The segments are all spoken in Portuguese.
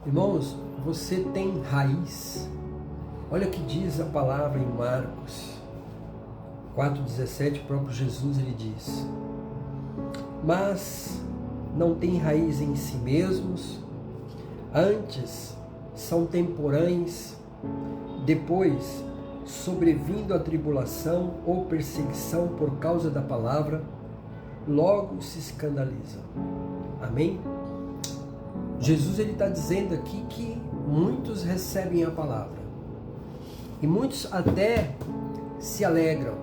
Irmãos, você tem raiz. Olha o que diz a palavra em Marcos 4,17, o próprio Jesus ele diz: mas não tem raiz em si mesmos, antes são temporães, depois, sobrevindo a tribulação ou perseguição por causa da palavra, logo se escandalizam. Amém? Jesus ele está dizendo aqui que muitos recebem a palavra e muitos até se alegram,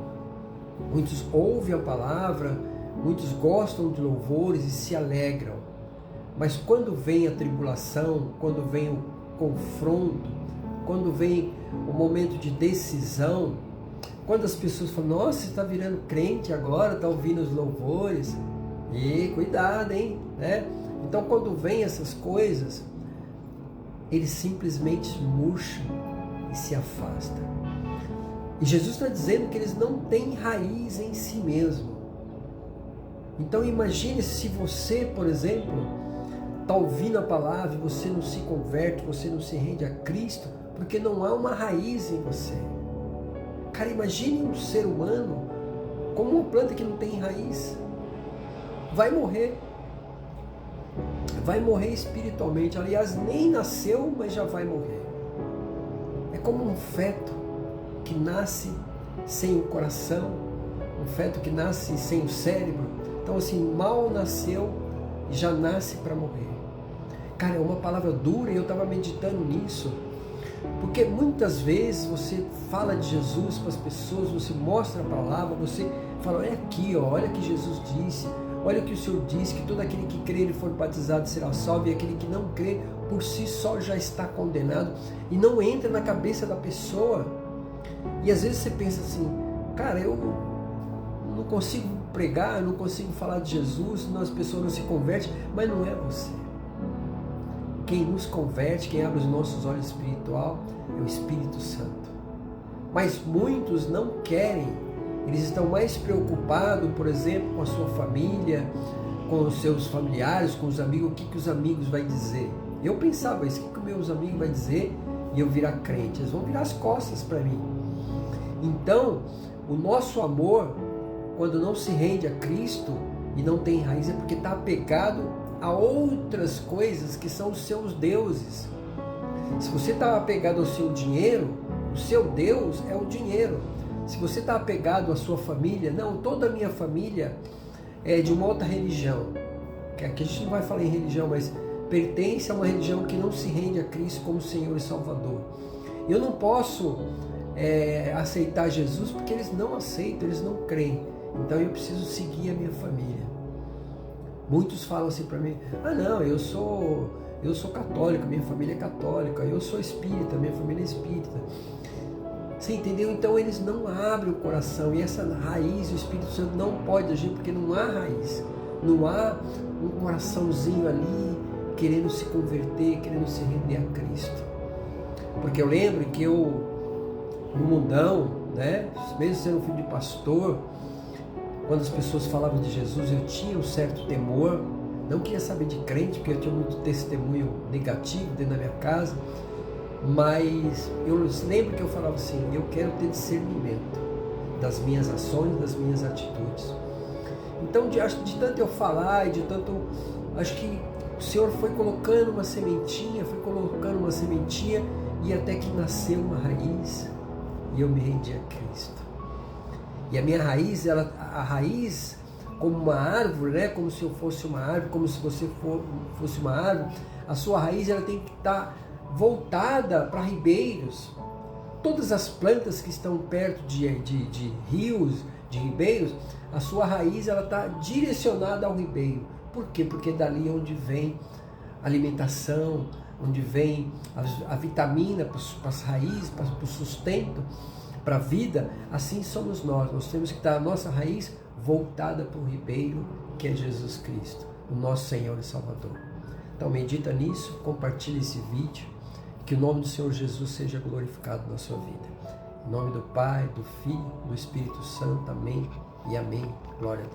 muitos ouvem a palavra, muitos gostam de louvores e se alegram, mas quando vem a tribulação, quando vem o confronto, quando vem o momento de decisão, quando as pessoas falam: nossa, você está virando crente agora, está ouvindo os louvores, e cuidado, hein? Né? Então, quando vem essas coisas, eles simplesmente murcham e se afastam. E Jesus está dizendo que eles não têm raiz em si mesmo. Então, imagine se você, por exemplo, está ouvindo a palavra e você não se converte, você não se rende a Cristo, porque não há uma raiz em você. Cara, imagine um ser humano como uma planta que não tem raiz. Vai morrer espiritualmente. Aliás, nem nasceu, mas já vai morrer. É como um feto que nasce sem o coração, um feto que nasce sem o cérebro. Então assim, mal nasceu e já nasce para morrer. Cara, é uma palavra dura e eu estava meditando nisso, porque muitas vezes você fala de Jesus para as pessoas, você mostra a palavra, você fala: olha aqui, ó, olha o que Jesus disse, olha o que o Senhor disse, que todo aquele que crer e for batizado será salvo, e aquele que não crê por si só já está condenado, e não entra na cabeça da pessoa. E às vezes você pensa assim: cara, eu não consigo pregar, eu não consigo falar de Jesus, senão as pessoas não se convertem, mas não é você. Quem nos converte, quem abre os nossos olhos espiritual é o Espírito Santo. Mas muitos não querem, eles estão mais preocupados, por exemplo, com a sua família, com os seus familiares, com os amigos, o que os amigos vão dizer. Eu pensava isso: o que meus amigos vão dizer e eu virar crente? Eles vão virar as costas para mim. Então, o nosso amor, quando não se rende a Cristo e não tem raiz, é porque está apegado a outras coisas que são os seus deuses. Se você está apegado ao seu dinheiro, o seu Deus é o dinheiro. Se você está apegado à sua família, não, toda a minha família é de uma outra religião, que aqui a gente não vai falar em religião, mas pertence a uma religião que não se rende a Cristo como Senhor e Salvador. Eu não posso aceitar Jesus porque eles não aceitam, eles não creem. Então eu preciso seguir a minha família. Muitos falam assim para mim: ah não, eu sou católico, minha família é católica, eu sou espírita, minha família é espírita. Você entendeu? Então eles não abrem o coração, e essa raiz, o Espírito Santo não pode agir porque não há raiz, não há um coraçãozinho ali querendo se converter, querendo se render a Cristo. Porque eu lembro que eu, no mundão, né, mesmo sendo filho de pastor, quando as pessoas falavam de Jesus, eu tinha um certo temor, não queria saber de crente, porque eu tinha muito testemunho negativo dentro da minha casa, mas eu lembro que eu falava assim: eu quero ter discernimento das minhas ações, das minhas atitudes. Então, de tanto eu falar e de tanto, acho que o Senhor foi colocando uma sementinha, e até que nasceu uma raiz, e eu me rendi a Cristo. E a minha raiz, a raiz como uma árvore, né? Como se eu fosse uma árvore, como se você fosse uma árvore, a sua raiz ela tem que estar voltada para ribeiros. Todas as plantas que estão perto de rios, de ribeiros, a sua raiz ela está direcionada ao ribeiro. Por quê? Porque é dali onde vem a alimentação, onde vem a vitamina para as raízes, para o sustento, para a vida. Assim somos nós temos que estar a nossa raiz voltada para o ribeiro, que é Jesus Cristo, o nosso Senhor e Salvador. Então medita nisso, compartilha esse vídeo, que o nome do Senhor Jesus seja glorificado na sua vida. Em nome do Pai, do Filho, do Espírito Santo, amém e amém. Glória a Deus.